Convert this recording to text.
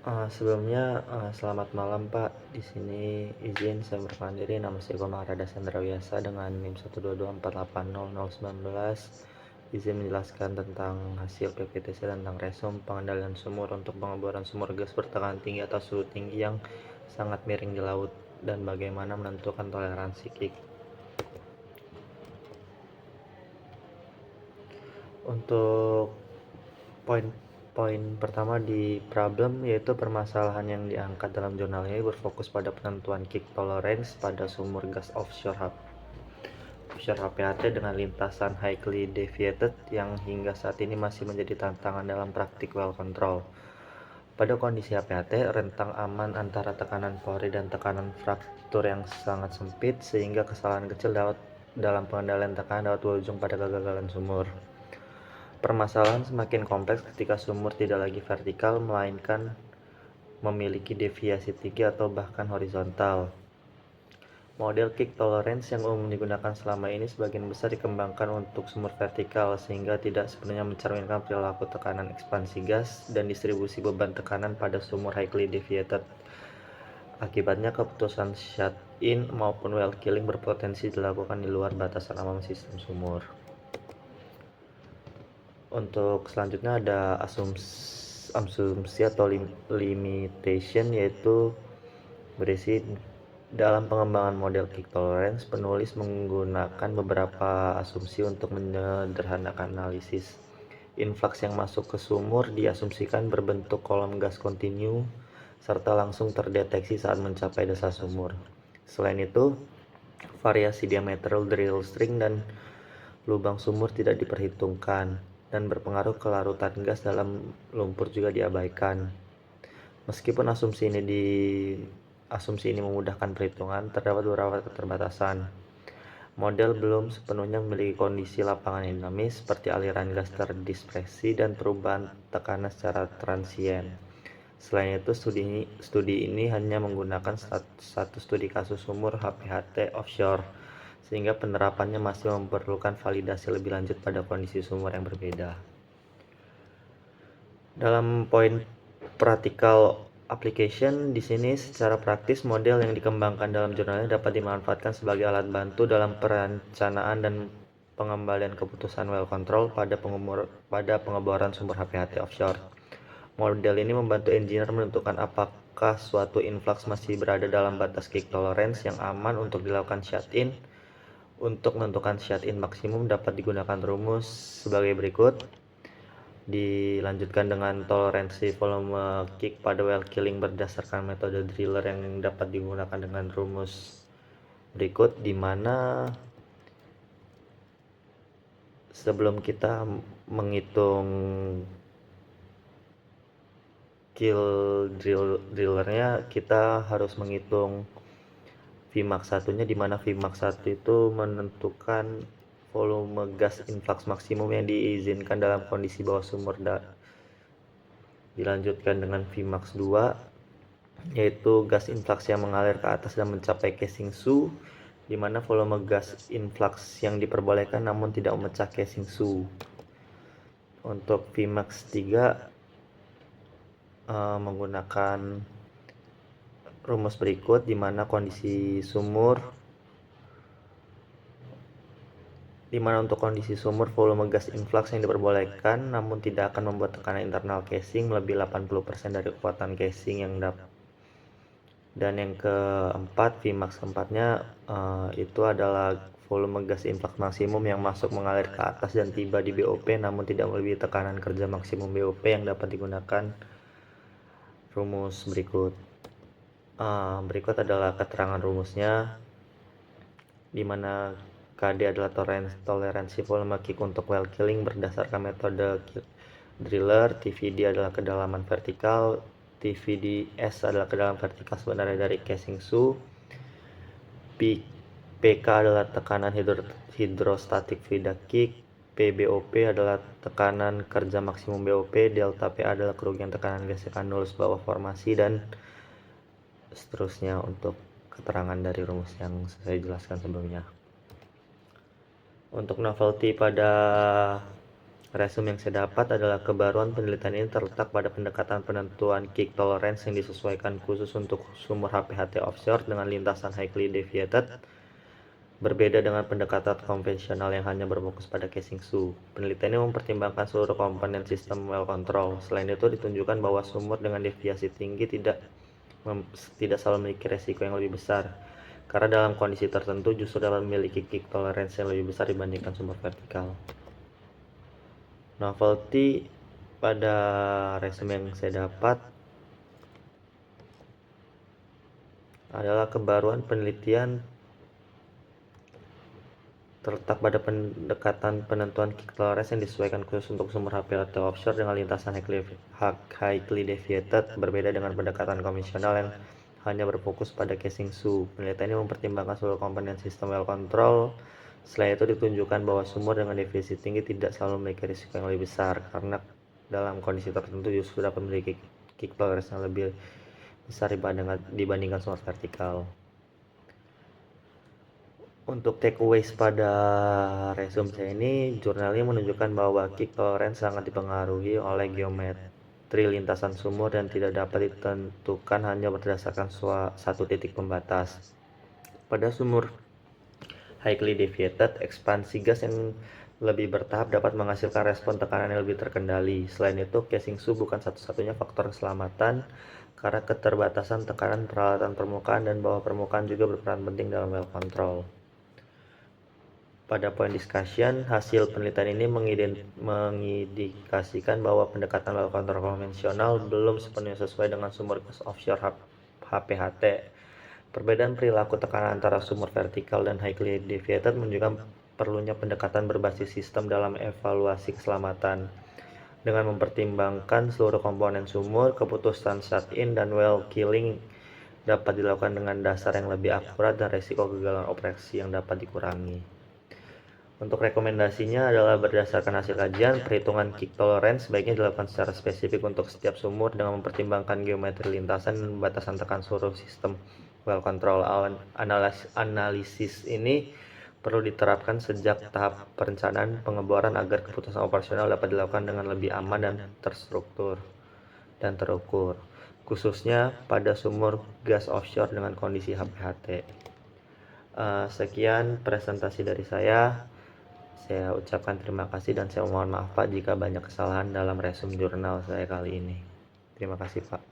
Sebelumnya, selamat malam Pak. Di sini izin saya memperkenalkan diri, nama saya Komang Rada Sandrawiasa dengan NIM 122480019. Izin menjelaskan tentang hasil PPTC tentang resum pengendalian sumur untuk pengeboran sumur gas bertekanan tinggi atau suhu tinggi yang sangat miring di laut dan bagaimana menentukan toleransi kick. Untuk poin pertama di problem, yaitu permasalahan yang diangkat dalam jurnal ini berfokus pada penentuan kick tolerance pada sumur gas offshore HPHT dengan lintasan highly deviated yang hingga saat ini masih menjadi tantangan dalam praktik well control. Pada kondisi HPHT, rentang aman antara tekanan pori dan tekanan fraktur yang sangat sempit, sehingga kesalahan kecil dalam pengendalian tekanan dapat berujung pada kegagalan sumur. Permasalahan semakin kompleks ketika sumur tidak lagi vertikal, melainkan memiliki deviasi tinggi atau bahkan horizontal. Model kick tolerance yang umum digunakan selama ini sebagian besar dikembangkan untuk sumur vertikal, sehingga tidak sepenuhnya mencerminkan perilaku tekanan ekspansi gas dan distribusi beban tekanan pada sumur highly deviated. Akibatnya, keputusan shut-in maupun well killing berpotensi dilakukan di luar batasan aman sistem sumur. Untuk selanjutnya ada asumsi atau limitation, yaitu berisi dalam pengembangan model kick tolerance, penulis menggunakan beberapa asumsi untuk menyederhanakan analisis. Influx yang masuk ke sumur diasumsikan berbentuk kolom gas kontinu serta langsung terdeteksi saat mencapai dasar sumur. Selain itu, variasi diameter drill string dan lubang sumur tidak diperhitungkan, dan berpengaruh ke larutan gas dalam lumpur juga diabaikan. Meskipun asumsi ini memudahkan perhitungan, terdapat beberapa keterbatasan. Model belum sepenuhnya memiliki kondisi lapangan yang dinamis seperti aliran gas terdispersi dan perubahan tekanan secara transien. Selain itu, studi ini hanya menggunakan satu studi kasus sumur HPHT offshore, sehingga penerapannya masih memerlukan validasi lebih lanjut pada kondisi sumur yang berbeda. Dalam poin practical application, di sini secara praktis model yang dikembangkan dalam jurnalnya dapat dimanfaatkan sebagai alat bantu dalam perencanaan dan pengembalian keputusan well control pada pengeboran sumur HPHT offshore. Model ini membantu engineer menentukan apakah suatu influx masih berada dalam batas kick tolerance yang aman untuk dilakukan shut-in. Untuk menentukan shut-in maksimum dapat digunakan rumus sebagai berikut. Dilanjutkan dengan toleransi volume kick pada well killing berdasarkan metode driller yang dapat digunakan dengan rumus berikut, di mana sebelum kita menghitung kill drillernya, kita harus menghitung Vmax 1-nya, di mana Vmax 1 itu menentukan volume gas influx maksimum yang diizinkan dalam kondisi bawah sumur. Dilanjutkan dengan Vmax 2, yaitu gas influx yang mengalir ke atas dan mencapai casing su, di mana volume gas influx yang diperbolehkan namun tidak memecah casing su. Untuk Vmax 3 menggunakan rumus berikut, di mana untuk kondisi sumur volume gas influx yang diperbolehkan namun tidak akan membuat tekanan internal casing melebihi 80% dari kekuatan casing yang dapat. Dan yang keempat, Vmax keempatnya itu adalah volume gas influx maksimum yang masuk mengalir ke atas dan tiba di BOP namun tidak melebihi tekanan kerja maksimum BOP yang dapat digunakan rumus berikut. Berikut adalah keterangan rumusnya, di mana KD adalah toleransi volume kick untuk well killing berdasarkan metode driller, TVD adalah kedalaman vertikal, TVDS adalah kedalaman vertikal sebenarnya dari casing su, PK adalah tekanan hidrostatik feedback kick, PBOP adalah tekanan kerja maksimum BOP, delta PA adalah kerugian tekanan gesekan nulus bawah formasi, dan seterusnya untuk keterangan dari rumus yang saya jelaskan sebelumnya. Untuk novelty pada Resume yang saya dapat adalah kebaruan penelitian ini terletak pada pendekatan penentuan kick tolerance yang disesuaikan khusus untuk sumur HPHT offshore dengan lintasan highly deviated, berbeda dengan pendekatan konvensional yang hanya berfokus pada casing su. Penelitian ini mempertimbangkan seluruh komponen sistem well control. Selain itu, ditunjukkan bahwa sumur dengan deviasi tinggi tidak selalu memiliki resiko yang lebih besar, karena dalam kondisi tertentu justru dapat memiliki kick tolerance yang lebih besar dibandingkan sumur vertikal. Novelty pada resume yang saya dapat adalah kebaruan penelitian terletak pada pendekatan penentuan kick tolerance yang disesuaikan khusus untuk sumur HPHT offshore dengan lintasan highly deviated, berbeda dengan pendekatan konvensional yang hanya berfokus pada casing su. Penelitian ini mempertimbangkan seluruh komponen sistem well control. Selain itu, ditunjukkan bahwa sumur dengan deviasi tinggi tidak selalu memiliki risiko yang lebih besar, karena dalam kondisi tertentu justru dapat memiliki kick tolerance yang lebih besar dibandingkan sumur vertikal. Untuk takeaways pada resume saya ini, jurnalnya menunjukkan bahwa kick tolerance sangat dipengaruhi oleh geometri lintasan sumur dan tidak dapat ditentukan hanya berdasarkan satu titik pembatas. Pada sumur highly deviated, ekspansi gas yang lebih bertahap dapat menghasilkan respon tekanan yang lebih terkendali. Selain itu, casing su bukan satu-satunya faktor keselamatan, karena keterbatasan tekanan peralatan permukaan dan bawah permukaan juga berperan penting dalam well control. Pada point discussion, hasil penelitian ini mengindikasikan bahwa pendekatan well control konvensional belum sepenuhnya sesuai dengan sumur gas offshore HPHT. Perbedaan perilaku tekanan antara sumur vertikal dan highly deviated menunjukkan perlunya pendekatan berbasis sistem dalam evaluasi keselamatan. Dengan mempertimbangkan seluruh komponen sumur, keputusan shut-in dan well killing dapat dilakukan dengan dasar yang lebih akurat dan risiko kegagalan operasi yang dapat dikurangi. Untuk rekomendasinya adalah berdasarkan hasil kajian, perhitungan kick tolerance sebaiknya dilakukan secara spesifik untuk setiap sumur dengan mempertimbangkan geometri lintasan dan batasan tekan seluruh sistem well control. Analisis ini perlu diterapkan sejak tahap perencanaan pengeboran agar keputusan operasional dapat dilakukan dengan lebih aman dan terstruktur dan terukur, khususnya pada sumur gas offshore dengan kondisi HPHT. Sekian presentasi dari saya. Saya ucapkan terima kasih dan saya mohon maaf Pak jika banyak kesalahan dalam resume jurnal saya kali ini. Terima kasih Pak.